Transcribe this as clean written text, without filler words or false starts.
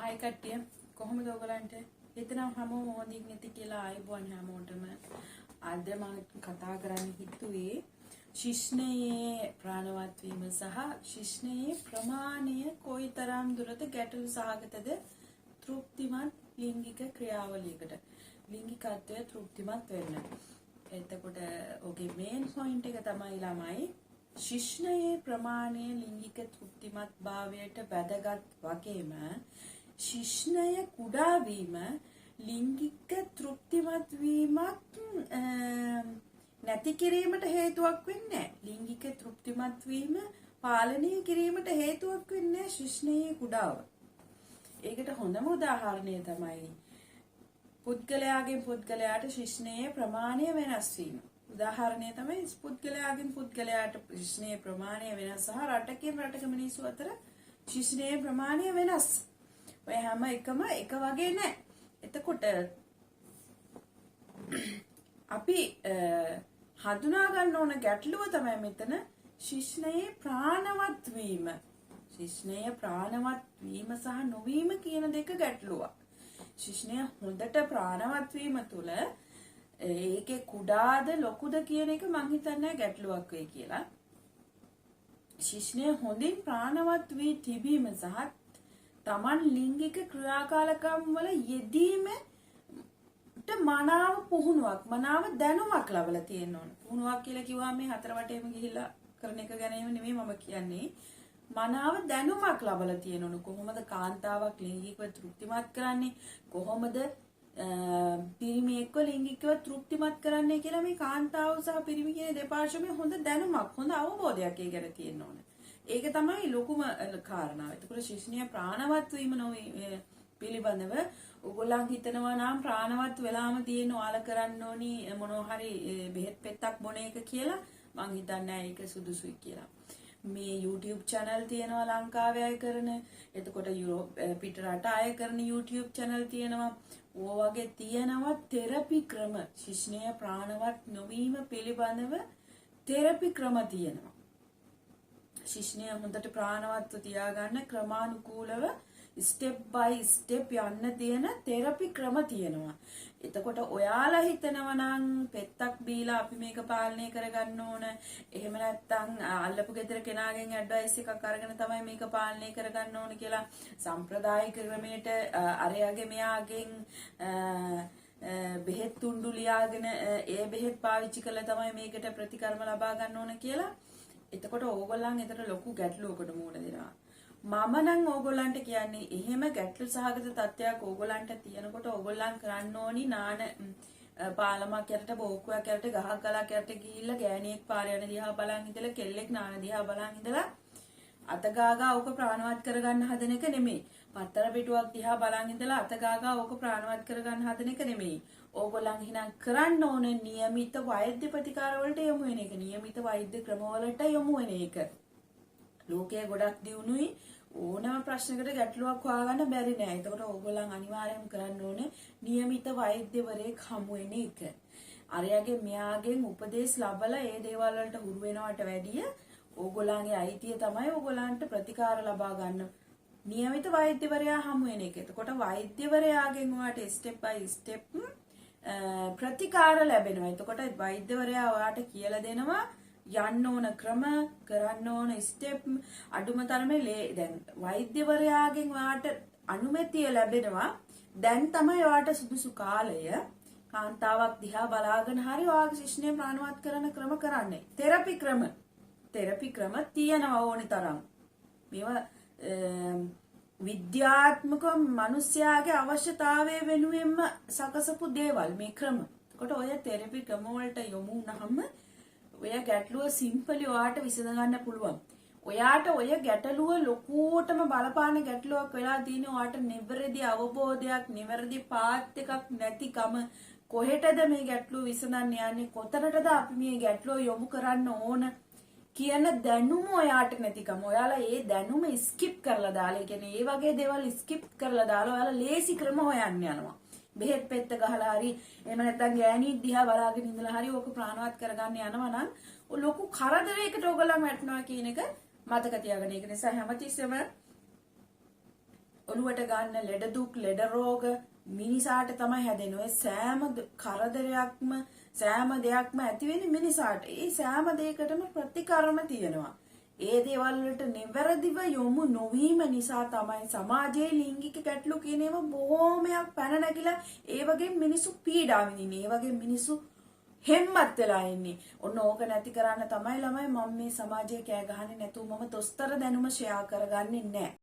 ආයි කට්ටිය කොහොමද ඔයගලන්ට හිතනවා හැමෝම හොඳින් නැති කියලා ආයිබෝන් හැමෝටම අද මම කතා කරන්න හිතුවේ ශිෂ්ණයේ ප්‍රාණවත් වීම සහ ශිෂ්ණයේ ප්‍රමාණය කොයිතරම් දුරට ගැටලු සහගතද තෘප්තිමත් ලිංගික ක්‍රියාවලියකට ලිංගිකත්වය තෘප්තිමත් වෙන්න. එතකොට ඔගේ මේන් පොයින්ට් එක තමයි ළමයි ශිෂ්ණයේ ප්‍රමාණය ලිංගික තෘප්තිමත් භාවයට වැදගත් වගේම ශිෂ්ණය කුඩා වීම ලිංගික තෘප්තිමත් වීමක් නැති කිරීමට හේතුවක් වෙන්නේ නැහැ. ලිංගික තෘප්තිමත් වීම පාලනය කිරීමට හේතුවක් වෙන්නේ ශිෂ්ණයේ කුඩාව. ඒකට හොඳම උදාහරණය තමයි පුද්ගලයාගෙන් පුද්ගලයාට ශිෂ්ණයේ ප්‍රමාණය වෙනස් වීම. උදාහරණය තමයි පුද්ගලයාගෙන් පුද්ගලයාට ශිෂ්ණයේ ප්‍රමාණය වෙනස් සහ රටකින් රටක මිනිස්සු අතර ශිෂ්ණයේ ප්‍රමාණය වෙනස්. ඔය හැම එකම එක වගේ නෑ. එතකොට අපි හඳුනා ගන්න ඕන ගැටලුව තමයි මෙතන ශිෂ්ණයේ ප්‍රාණවත් වීම. ශිෂ්ණයේ ප්‍රාණවත් වීම සහ නොවීම කියන දෙක ගැටලුවක්. ශිෂ්ණය හොඳට ප්‍රාණවත් වීම තුළ ඒකේ කුඩාද ලොකුද කියන එක මං හිතන්නේ ගැටලුවක් වෙයි කියලා. ශිෂ්ණය හොඳින් ප්‍රාණවත් වී තිබීම සහ තමන් ලිංගික ක්‍රියාකාරකම් වල යෙදීමට මනාව පුහුණුවක් මනාව දැනුමක් ලැබලා තියෙන්න ඕන. පුහුණුවක් කියලා කිව්වම මේ හතර වටේම ගිහිල්ලා කරන එක ගැන නෙමෙයි මම කියන්නේ. මනාව දැනුමක් ලැබලා තියෙන්න ඕන. කොහොමද කාන්තාවක් ලිංගිකව තෘප්තිමත් කරන්නේ? කොහොමද පිරිමියෙක්ව ලිංගිකව තෘප්තිමත් කරන්නේ කියලා මේ කාන්තාව සහ පිරිමි කියන දෙපාර්ශ්වයේ හොඳ දැනුමක් හොඳ අවබෝධයක් ඒ ගැන තියෙන්න ඕන. ඒක තමයි ලොකුම කාරණාව. ඒකවල ශිෂ්ණිය ප්‍රාණවත් වීම පිළිබඳව ඔයගොල්ලන් හිතනවා නම් ප්‍රාණවත් වෙලාම තියෙන ඔයාලා කරන්න ඕනි මොනවා හරි බෙහෙත් පෙත්තක් බොන එක කියලා මං හිතන්නේ ඒක සුදුසුයි කියලා. මේ YouTube channel තියෙනවා ලංකාවේ අය කරන. එතකොට යුරෝප පිට රට අය කරන YouTube channel තියෙනවා. ඕ වගේ තියෙනවා තෙරපි ක්‍රම. ශිෂ්ණය ප්‍රාණවත් නොවීම පිළිබඳව තෙරපි ක්‍රම තියෙනවා. ශිෂ්ණය හොඳට ප්‍රාණවත්ව තියාගන්න ක්‍රමානුකූලව ස්ටෙප් බයි ස්ටෙප් යන්න තියෙන තෙරපි ක්‍රම තියෙනවා. එතකොට ඔයාලා හිතනවා නම් පෙත්තක් බීලා අපි මේක පාලනය කරගන්න ඕන. එහෙම නැත්නම් අල්ලපු ගෙදර කෙනාගෙන් ඇඩ්වයිස් එකක් අරගෙන තමයි මේක පාලනය කරගන්න ඕන කියලා සම්ප්‍රදායික ක්‍රමයට අරයාගේ මෙයාගෙන් බෙහෙත් තුණ්ඩු ලියාගෙන ඒ බෙහෙත් පාවිච්චි කළා තමයි මේකට ප්‍රතිකර්ම ලබා ගන්න ඕන කියලා. එතකොට ඕගොල්ලන් එතන ලොකු ගැටලුවකට මුහුණ දෙනවා. මම නම් ඕගොල්ලන්ට කියන්නේ එහෙම ගැටලු සහගත තත්ත්වයක් ඕගොල්ලන්ට තියෙනකොට ඕගොල්ලන් කරන්න ඕනි නාන පාලමක් යටට බෝක්කුවක් යටට ගහක් ගලක් යටට ගිහිල්ලා ගෑණියෙක් පාර යන දිහා බලන් ඉඳලා කෙල්ලෙක් නාන දිහා බලන් ඉඳලා අතගාගා ඕක ප්‍රාණවත් කරගන්න හදන එක නෙමෙයි. පත්තර පිටුවක් දිහා බලන් ඉඳලා අතගාගා ඕක ප්‍රාණවත් කරගන්න හදන එක නෙමෙයි. ඕගොල්ලන් හිනම් කරන්න ඕන નિયમિત වෛද්‍ය ප්‍රතිකාර වලට යොමු වෙන එක. નિયમિત වෛද්‍ය ක්‍රම වලට යොමු වෙන එක. ලෝකයේ ගොඩක් දියුණුයි ඕනම ප්‍රශ්නකට ගැටලුවක් හොයාගන්න බැරි නෑ. ඒකට ඕගොල්ලන් අනිවාර්යයෙන්ම කරන්න ඕනේ નિયમિત වෛද්‍යවරයෙක් හමු වෙන එක. අරයාගේ මෙයාගෙන් උපදෙස් ලබලා ඒ දේවල් වලට හුරු වෙනවට වැඩිය ඕගොල්ලන්ගේ අයිතිය තමයි ඕගොල්ලන්ට ප්‍රතිකාර ලබා ගන්න નિયમિત වෛද්‍යවරයා හමු වෙන එක. එතකොට වෛද්‍යවරයාගෙන් ඔයාලට ස්ටෙප් බයි ස්ටෙප් ප්‍රතිකාර ලැබෙනවා. එතකොට වෛද්‍යවරයා ඔයාලට කියලා දෙනවා යන්න ඕන ක්‍රම කරන්න ඕන ස්ටෙප් අඩුම තරමේ දැන් වෛද්‍යවරයාගෙන් ඔයාලට අනුමැතිය ලැබෙනවා. දැන් තමයි ඔයාලට සුදුසු කාලය කාන්තාවක් දිහා බලාගෙන හරි ඔයාගේ ශිෂ්ණය ප්‍රාණවත් කරන ක්‍රම කරන්නේ. තෙරපි ක්‍රම තියෙනවා ඕනි තරම්. මේවා විද්‍යාත්මක මිනිස්යාගේ අවශ්‍යතාවය වෙනුවෙන්ම සකසපු දේවල් මේ ක්‍රම. එතකොට ඔය තෙරපි ක්‍රම වලට යොමු වුණාම ඔය ගැටලුව සිම්පලි ඔයාට විසඳ ගන්න පුළුවන්. ඔයාට ඔය ගැටලුව ලොකුවටම බලපාන ගැටලුවක් වෙලා තියෙන ඔයාට නිවැරදි අවබෝධයක්, නිවැරදි පාත් එකක් නැතිකම කොහෙටද මේ ගැටලුව විසඳන්න යන්නේ? කොතනටද අපි මේ ගැටලුව යොමු කරන්න ඕන කියන දැනුම ඔයාට නැතිකම. ඔයාලා ඒ දැනුම ස්කිප් කරලා දාලා, ඒ කියන්නේ ඒ වගේ දේවල් ස්කිප් කරලා දාලා ඔයාලා ලේසි ක්‍රම හොයන්න යනවා. බෙහෙත් පෙත්ත ගහලා හරි එහෙම නැත්නම් ගෑණියෙක් දිහා බලාගෙන ඉඳලා හරි ඕක ප්‍රාණවත් කරගන්න යනවා නම් ලොකු කරදරයකට ඕගොල්ලන් වැටෙනවා කියන එක මතක තියාගන්න. ඒක නිසා හැමතිස්සෙම ඔළුවට ගන්න ලෙඩ දුක් ලෙඩ රෝග මිනිසාට තමයි හැදෙන්නේ. ඔය සෑම කරදරයක්ම සෑම දෙයක්ම ඇති වෙන්නේ මිනිසාට. ඒ සෑම දෙයකටම ප්‍රතිකර්ම තියෙනවා. ඒ දේවල් වලට නිවැරදිව යොමු නොවීම නිසා තමයි සමාජයේ ලිංගික ගැටලු කියන ඒවා බොහෝමයක් පැන නැගිලා ඒ වගේ මිනිස්සු පීඩා විඳින්නේ. ඒ වගේ මිනිස්සු හෙම්මත් වෙලා ඉන්නේ. ඔන්න ඕක නැති කරන්න තමයි ළමයි මම මේ සමාජයේ කෑ ගහන්නේ නැතුව මම දොස්තර දැනුම ෂෙයා කරගන්නේ නැහැ.